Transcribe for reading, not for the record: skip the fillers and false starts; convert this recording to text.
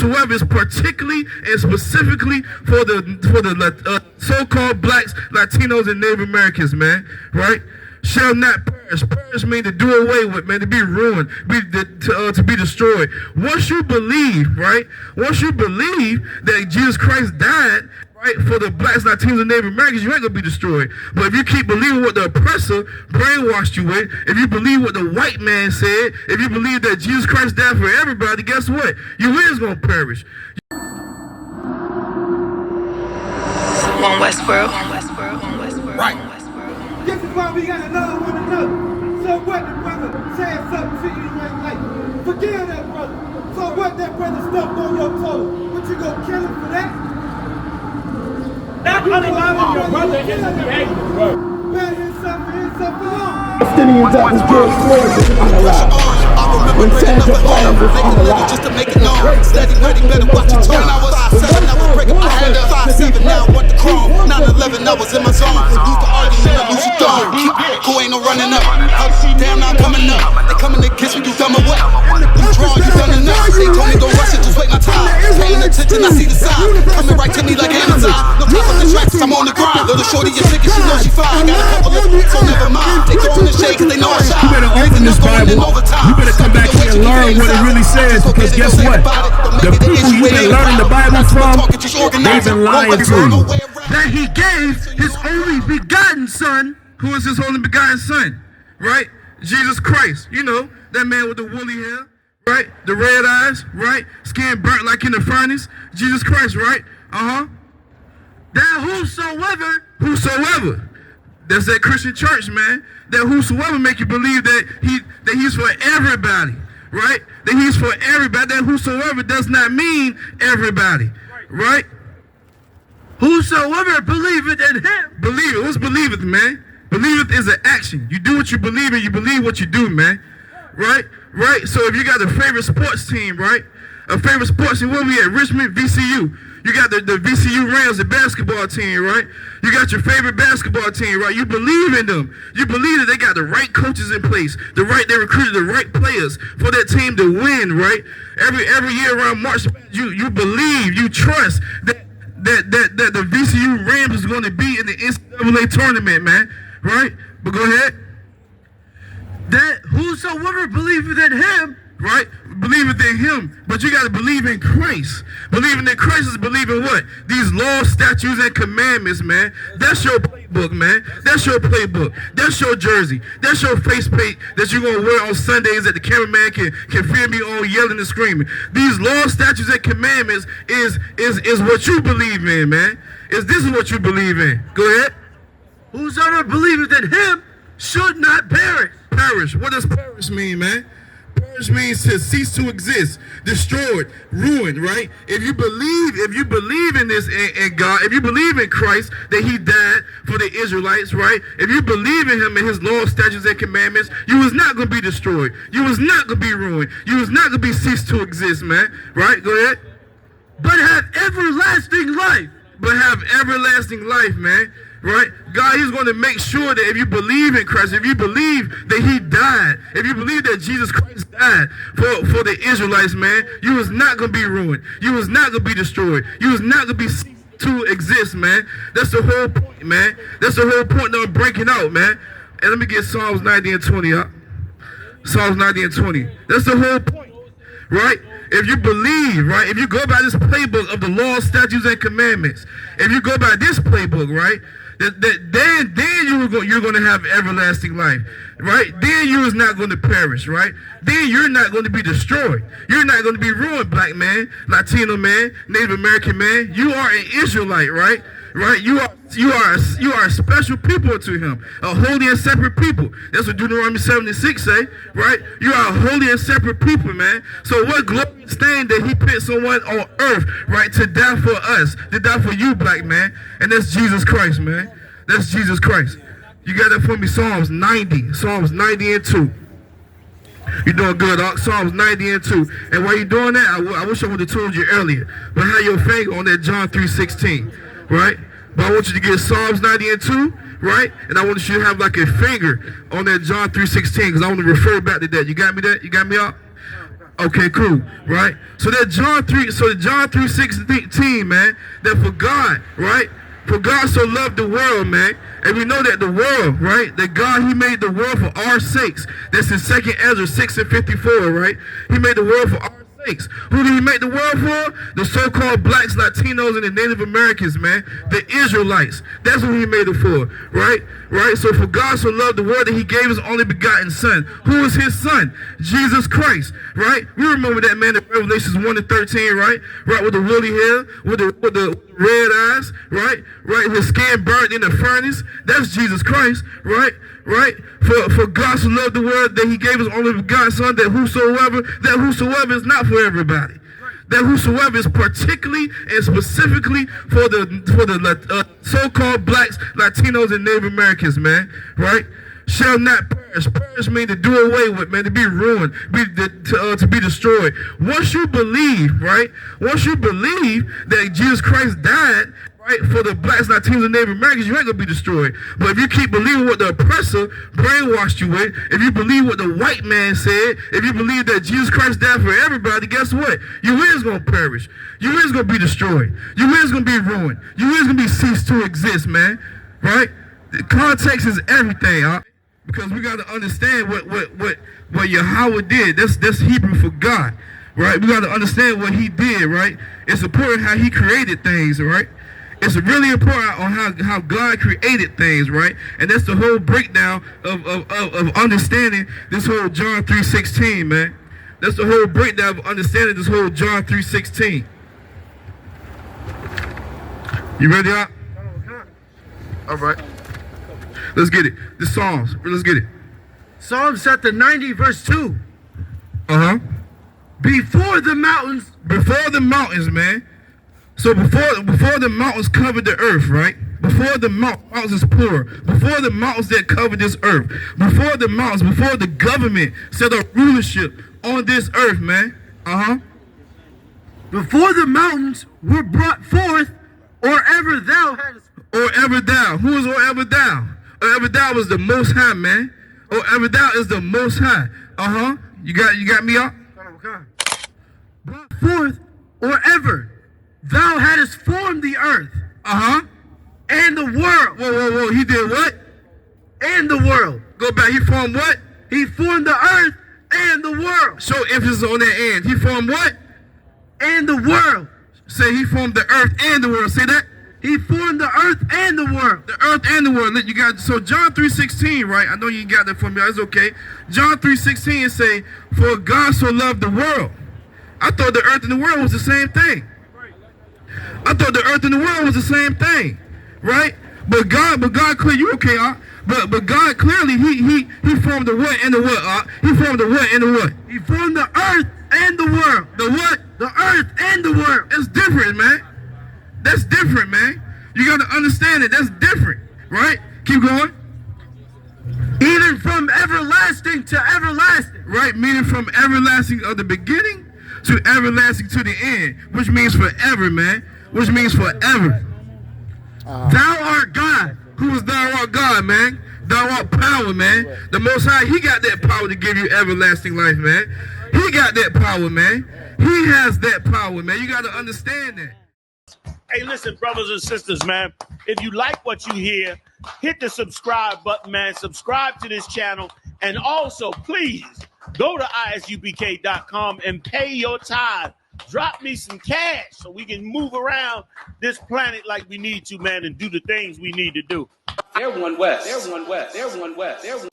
whoever is particularly and specifically for the so-called blacks, Latinos, and Native Americans, man, right? Shall not perish. Perish means to do away with, man, to be ruined, to be destroyed. Once you believe, right? Once you believe that Jesus Christ died, right, for the blacks, Latinos, and Native Americans, you ain't gonna be destroyed. But if you keep believing what the oppressor brainwashed you with, if you believe what the white man said, if you believe that Jesus Christ died for everybody, guess what? You is gonna perish. On Westworld. Right. This is why we gotta love one another. So what the brother said something to you ain't like, forgive that brother. So what that brother stuffed on your toe? What, you gonna kill him for that? That unallowing your brother is behavior, bro. Better hit something on. Palestinians that was killed was unallowed. When Santa Claus was unallowed. Just to make it known. Steady, ready, better watch your tone. I was 5'7", I was breaking. I had a 5'7", now I want the chrome. 9'11", I was in my zone. Used to argue in a Lucy Dome. Who ain't no running up. Damn, now I'm coming up. They coming to kiss me, you dumb or what? You draw, you done enough. They told me don't rush it, just wait my time. Paying attention, I see the sign. Coming right to me like Amazon. No time for distractions, I'm on the grind. Little shorty, you ticket, she know she fine. Got a couple of so never mind. They throwing the shade cause they know I shine. You better open this Bible. You better come back here and learn what it really says, because guess what? The people you've been learning the Bible from, they've been lying to you. That he gave his only begotten son. Who is his only begotten son? Right? Jesus Christ. You know, that man with the woolly hair, right? The red eyes, right? Skin burnt like in the furnace. Jesus Christ, right? That whosoever. That's that Christian church, man. That whosoever make you believe that he's for everybody, right? That he's for everybody. That whosoever does not mean everybody, right? Whosoever believeth in him. Believe it. What's believeth, man? Believeth is an action. You do what you believe and you believe what you do, man. Right? Right? So if you got a favorite sports team, right? A favorite sports team, where we at? Richmond, VCU. You got the VCU Rams, the basketball team, right? You got your favorite basketball team, right? You believe in them. You believe that they got the right coaches in place, they recruited the right players for that team to win, right? Every year around March, you believe, you trust that the VCU Rams is going to be in the NCAA tournament, man, right? But go ahead. That whosoever believeth in him, right? Believeth in him. But you got to believe in Christ. Believing in Christ is believing what? These laws, statutes, and commandments, man. That's your playbook, man. That's your playbook. That's your jersey. That's your face paint that you're going to wear on Sundays that the cameraman can feel me on yelling and screaming. These laws, statutes, and commandments is what you believe in, man. This is what you believe in. Go ahead. Whosoever believeth in him should not perish. Perish. What does perish mean, man? Perish means to cease to exist, destroyed, ruined, right? If you believe in this in God, if you believe in Christ, that he died for the Israelites, right? If you believe in him and his laws, statutes, and commandments, you was not going to be destroyed. You was not going to be ruined. You was not going to be ceased to exist, man. Right? Go ahead. But have everlasting life. But have everlasting life, man. Right? God, he's going to make sure that if you believe in Christ, if you believe that he died, if you believe that Jesus Christ died for the Israelites, man, you was not going to be ruined. You was not going to be destroyed. You was not going to be to exist, man. That's the whole point, man. That's the whole point that I'm breaking out, man. And let me get Psalms 90 and 20 up. Psalms 90 and 20. That's the whole point, right? If you believe, right, if you go by this playbook of the laws, statutes, and commandments, if you go by this playbook, right, then you're going to have everlasting life, right? Then you is not going to perish, right? Then you're not going to be destroyed. You're not going to be ruined, black man, Latino man, Native American man. You are an Israelite, right? Right? You are a special people to him, a holy and separate people. That's what Deuteronomy 76 say, right? You are a holy and separate people, man. So what glorious thing that he put someone on earth, right, to die for us, to die for you, black man, and that's Jesus Christ, man. That's Jesus Christ. You got that for me? Psalms 90 and 2. You're doing good, Doc. Psalms 90 and 2. And while you're doing that, I wish I would have told you earlier, but have your finger on that John 3:16. Right? But I want you to get Psalms 90 and 2, right? And I want you to have like a finger on that John 3:16, because I want to refer back to that. You got me that? You got me up? Okay, cool, right? So that John 3:16, man, that for God, right? For God so loved the world, man. And we know that the world, right? That God, he made the world for our sakes. That's in 2 Ezra 6:54, right? He made the world for our sakes. Who did he make the world for? The so-called blacks, Latinos, and the Native Americans, man. The Israelites. That's who he made it for, right? Right? So for God so loved the world that he gave his only begotten son. Who is his son? Jesus Christ, right? We remember that man in Revelations 1:13, right? Right, with the woolly hair, with the red eyes, right? Right, his skin burnt in the furnace. That's Jesus Christ, right? Right? For God so loved the world that he gave his only begotten son, that whosoever is not for everybody. That whosoever is particularly and specifically for the so-called blacks, Latinos, and Native Americans, man, right? Shall not perish. Perish means to do away with, man, to be ruined, to be destroyed. Once you believe, right? Once you believe that Jesus Christ died, right, for the blacks, Latinos, and Native Americans, you ain't gonna be destroyed. But if you keep believing what the oppressor brainwashed you with, if you believe what the white man said, if you believe that Jesus Christ died for everybody, guess what? You is gonna perish. You is gonna be destroyed. You is gonna be ruined. You is gonna be ceased to exist, man. Right? The context is everything, huh? Because we gotta understand what Yahweh did. That's Hebrew for God, right? We gotta understand what he did, right? It's important how he created things, right? It's really important on how God created things, right? And that's the whole breakdown of understanding this whole John 3:16, man. That's the whole breakdown of understanding this whole John 3:16. You ready, Op? All right. Let's get it. The Psalms. Let's get it. Psalms chapter 90, verse 2. Uh-huh. Before the mountains, man. So before the mountains covered the earth, right? Before the mountains is plural. Before the mountains that covered this earth. Before the mountains, before the government set up rulership on this earth, man. Uh-huh. Before the mountains were brought forth, or ever thou hadst. Or ever thou. Who is or ever thou? Or ever thou is the Most High, man. Or ever thou is the Most High. Uh-huh. You got me up? Brought forth, or ever thou hadst formed the earth. Uh-huh. And the world. Whoa. He did what? And the world. Go back. He formed what? He formed the earth and the world. Show emphasis on that end. He formed what? And the world. Say he formed the earth and the world. Say that. He formed the earth and the world. The earth and the world. You got, so John 3:16, right? I know you got that from me. That's okay. John 3:16 say, for God so loved the world. I thought the earth and the world was the same thing. I thought the earth and the world was the same thing, right? But God clearly, you okay, But God clearly, he formed the what and the what, He formed the what and the what? He formed the earth and the world. The what? The earth and the world. It's different, man. That's different, man. You got to understand it. That's different, right? Keep going. Even from everlasting to everlasting. Right, meaning from everlasting of the beginning to everlasting to the end, which means forever, man. Which means forever. Thou art God. Who is thou art God, man? Thou art power, man. The Most High, he got that power to give you everlasting life, man. He got that power, man. He has that power, man. You got to understand that. Hey, listen, brothers and sisters, man. If you like what you hear, hit the subscribe button, man. Subscribe to this channel. And also, please, go to ISUPK.com and pay your tithe. Drop me some cash so we can move around this planet like we need to, man, and do the things we need to do. They're one West. They're one West. They're one West. They're one